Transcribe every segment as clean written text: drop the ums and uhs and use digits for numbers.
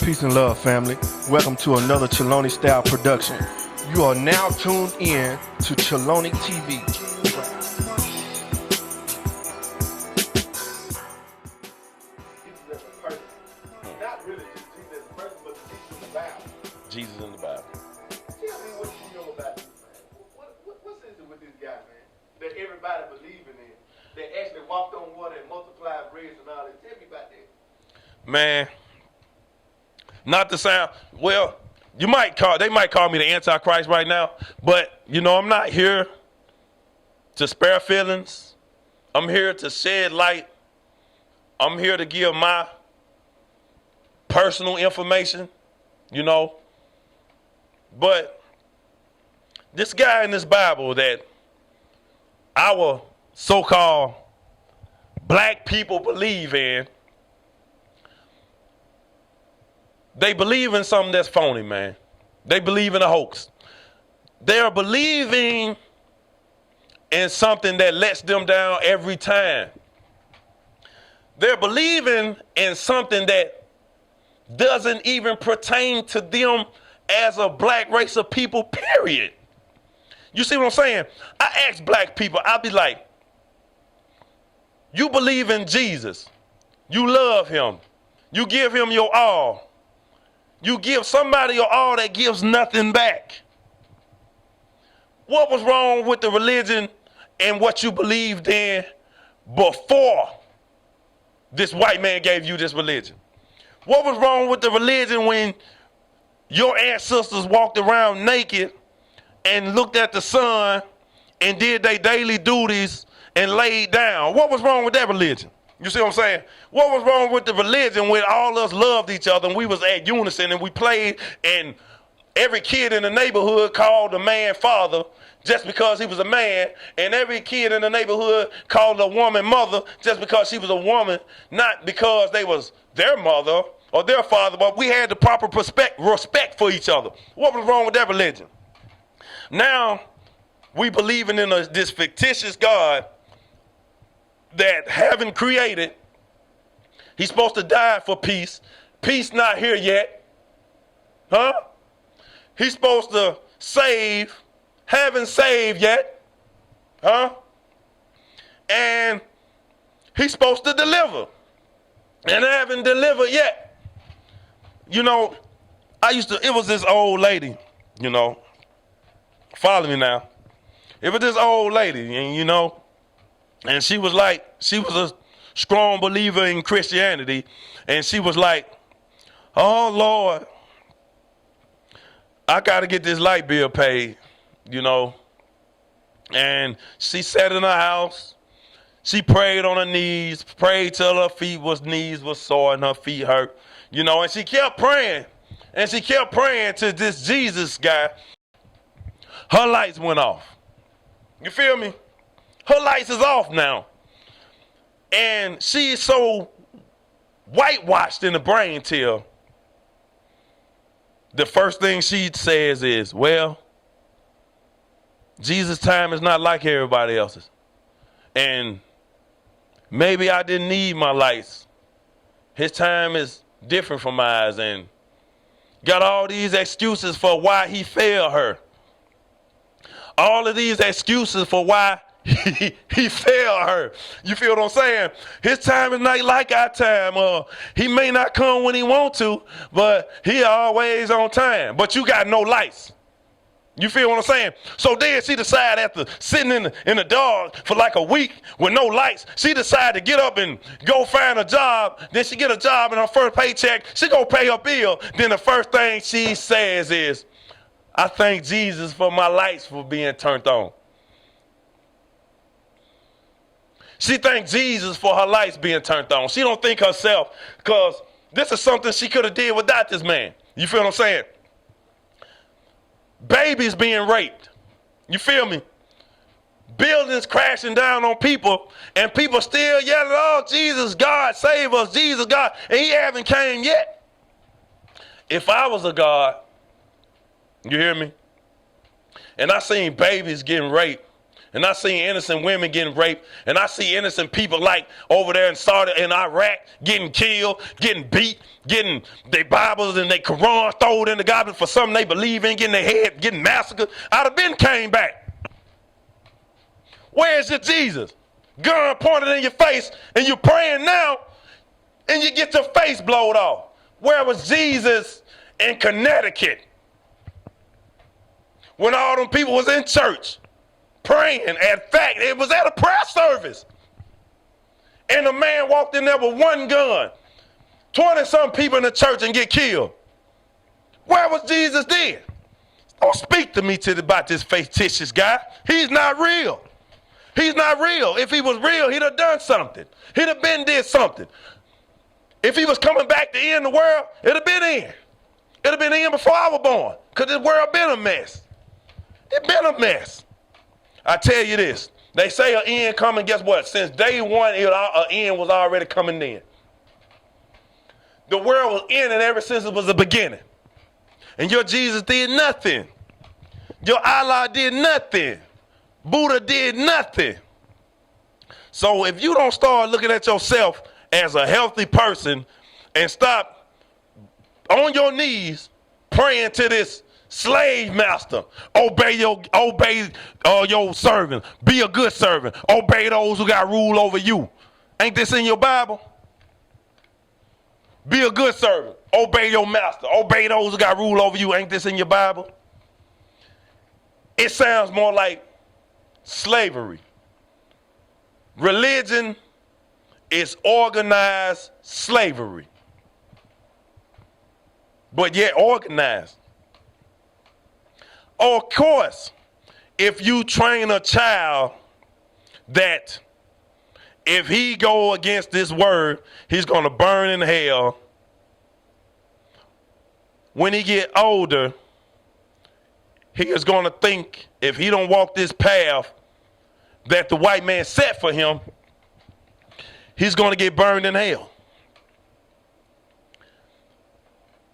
Peace and love, family. Welcome to another Cheloni style production. You are now tuned in to Cheloni TV. Not really just Jesus as a person, but Jesus in the Bible. Jesus in the Bible. Tell me what you know about this man. What's is it with this guy, man? That everybody believing in. That actually walked on water and multiplied bread and all that. Tell me about that. Man, not to sound, well, they might call me the Antichrist right now, but I'm not here to spare feelings. I'm here to shed light. I'm here to give my personal information, But this guy in this Bible that our so-called black people believe in, they believe in something that's phony, man. They believe in a hoax. They are believing in something that lets them down every time. They're believing in something that doesn't even pertain to them as a black race of people, period. You see what I'm saying? I ask black people, I'll be like, you believe in Jesus. You love him. You give him your all. You give somebody your all that gives nothing back. What was wrong with the religion and what you believed in before this white man gave you this religion? What was wrong with the religion when your ancestors walked around naked and looked at the sun and did their daily duties and laid down? What was wrong with that religion? You see what I'm saying? What was wrong with the religion when all us loved each other and we was at unison and we played and every kid in the neighborhood called the man father just because he was a man, and every kid in the neighborhood called a woman mother just because she was a woman, not because they was their mother or their father, but we had the proper respect for each other. What was wrong with that religion? Now, we believing in this fictitious God that heaven created. He's supposed to die for peace. Peace not here yet. Huh? He's supposed to save. Haven't saved yet. Huh? And he's supposed to deliver. And haven't delivered yet. It was this old lady, follow me now. It was this old lady, and she was a strong believer in Christianity, and she was like, oh, Lord, I got to get this light bill paid, And she sat in her house. She prayed on her knees, prayed till her knees was sore and her feet hurt, and she kept praying. And she kept praying to this Jesus guy. Her lights went off. You feel me? Her lights is off now. And she is so whitewashed in the brain till the first thing she says is, well, Jesus' time is not like everybody else's. And maybe I didn't need my lights. His time is different from mine, and got all these excuses for why he failed her. All of these excuses for why he failed her. You feel what I'm saying? His time is not like our time. He may not come when he want to, but he always on time. But you got no lights. You feel what I'm saying? So then she decided, after sitting in the dark for like a week with no lights, she decided to get up and go find a job. Then she get a job, and her first paycheck, she go pay her bill. Then the first thing she says is, I thank Jesus for my lights for being turned on. She thanked Jesus for her lights being turned on. She don't think herself, because this is something she could have did without this man. You feel what I'm saying? Babies being raped. You feel me? Buildings crashing down on people, and people still yelling, oh, Jesus, God, save us, Jesus, God, and he haven't came yet. If I was a God, you hear me? And I seen babies getting raped, And I see innocent women getting raped. And I see innocent people like over there in Saudi and Iraq getting killed, getting beat, getting their Bibles and their Quran thrown in the garbage for something they believe in, getting their head, getting massacred. I'd have been came back. Where's your Jesus? Gun pointed in your face and you're praying now and you get your face blowed off. Where was Jesus in Connecticut when all them people was in church praying? In fact, it was at a prayer service. And a man walked in there with one gun. 20-some people in the church and get killed. Where was Jesus then? Don't speak to me about this fictitious guy. He's not real. He's not real. If he was real, he'd have done something. He'd have been did something. If he was coming back to end the world, it'd have been in. It'd have been in before I was born. Because this world been a mess. It been a mess. I tell you this. They say an end coming, guess what? Since day one, an end was already coming in. The world was ending ever since it was the beginning. And your Jesus did nothing. Your Allah did nothing. Buddha did nothing. So if you don't start looking at yourself as a healthy person and stop on your knees praying to this slave master, obey your servant, be a good servant, obey those who got rule over you. Ain't this in your Bible? Be a good servant, obey your master, obey those who got rule over you. Ain't this in your Bible? It sounds more like slavery. Religion is organized slavery, but yet organized. Of course, if you train a child that if he go against this word, he's going to burn in hell. When he get older, he is going to think if he don't walk this path that the white man set for him, he's going to get burned in hell.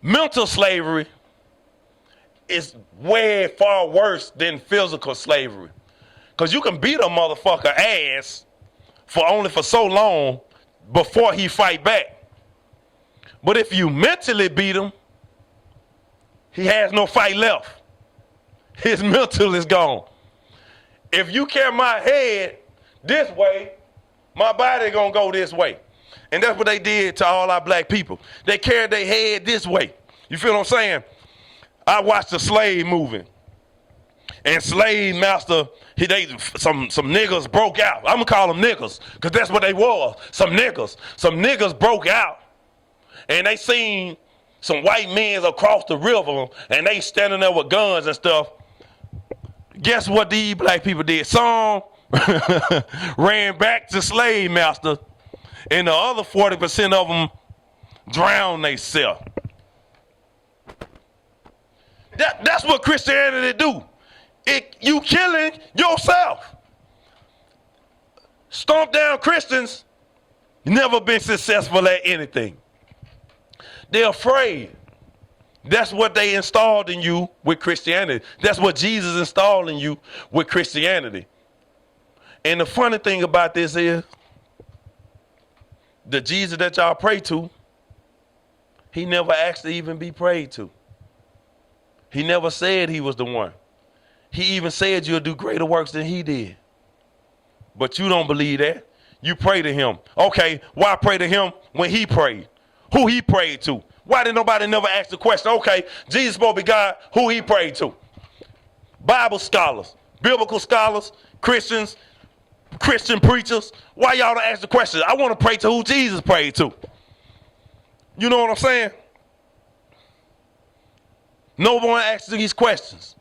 Mental slavery is way far worse than physical slavery. Because you can beat a motherfucker ass for so long before he fight back. But if you mentally beat him, he has no fight left. His mental is gone. If you carry my head this way, my body gonna go this way. And that's what they did to all our black people. They carried their head this way. You feel what I'm saying? I watched the slave moving. And slave master, some niggas broke out. I'm gonna call them niggas, because that's what they was. Some niggas broke out. And they seen some white men across the river, and they standing there with guns and stuff. Guess what these black people did? Some ran back to slave master, and the other 40% of them drowned themselves. That's what Christianity do. You killing yourself. Stomp down Christians, never been successful at anything. They're afraid. That's what they installed in you with Christianity. That's what Jesus installed in you with Christianity. And the funny thing about this is, the Jesus that y'all pray to, he never asked to even be prayed to. He never said he was the one. He even said you'll do greater works than he did. But you don't believe that. You pray to him. Okay, why pray to him when he prayed? Who he prayed to? Why did nobody never ask the question? Okay, Jesus supposed to be God, who he prayed to? Bible scholars, biblical scholars, Christians, Christian preachers. Why y'all don't ask the question? I want to pray to who Jesus prayed to. You know what I'm saying? No one asks these questions.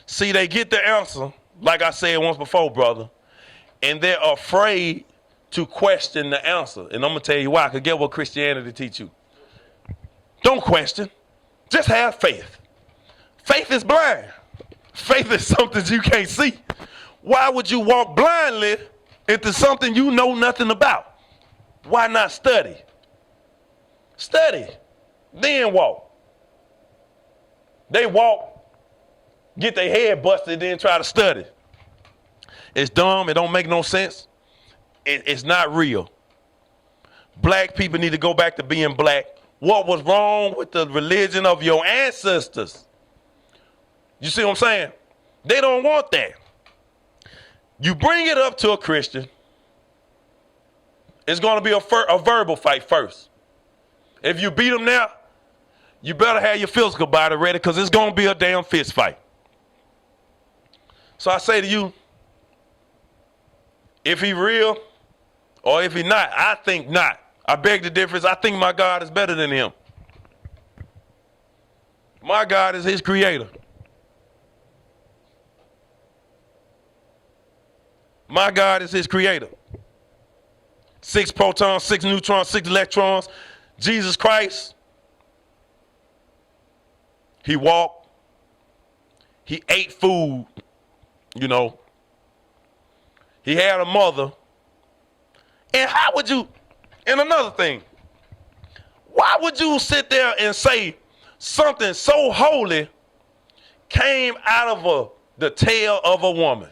See, they get the answer, like I said once before, brother, and they're afraid to question the answer. And I'm going to tell you why, because get what Christianity teach you. Don't question. Just have faith. Faith is blind. Faith is something you can't see. Why would you walk blindly into something you know nothing about? Why not study? Study, then walk. They walk, get their head busted, then try to study. It's dumb. It don't make no sense. It's not real. Black people need to go back to being black. What was wrong with the religion of your ancestors? You see what I'm saying? They don't want that. You bring it up to a Christian, it's going to be a verbal fight first. If you beat them now, you better have your physical body ready because it's going to be a damn fist fight. So I say to you, if he real or if he not, I think not. I beg the difference. I think my God is better than him. My God is his creator. My God is his creator. 6 protons, 6 neutrons, 6 electrons. Jesus Christ, he walked. He ate food, you know. He had a mother. And how would you, and another thing, why would you sit there and say something so holy came out of the tail of a woman?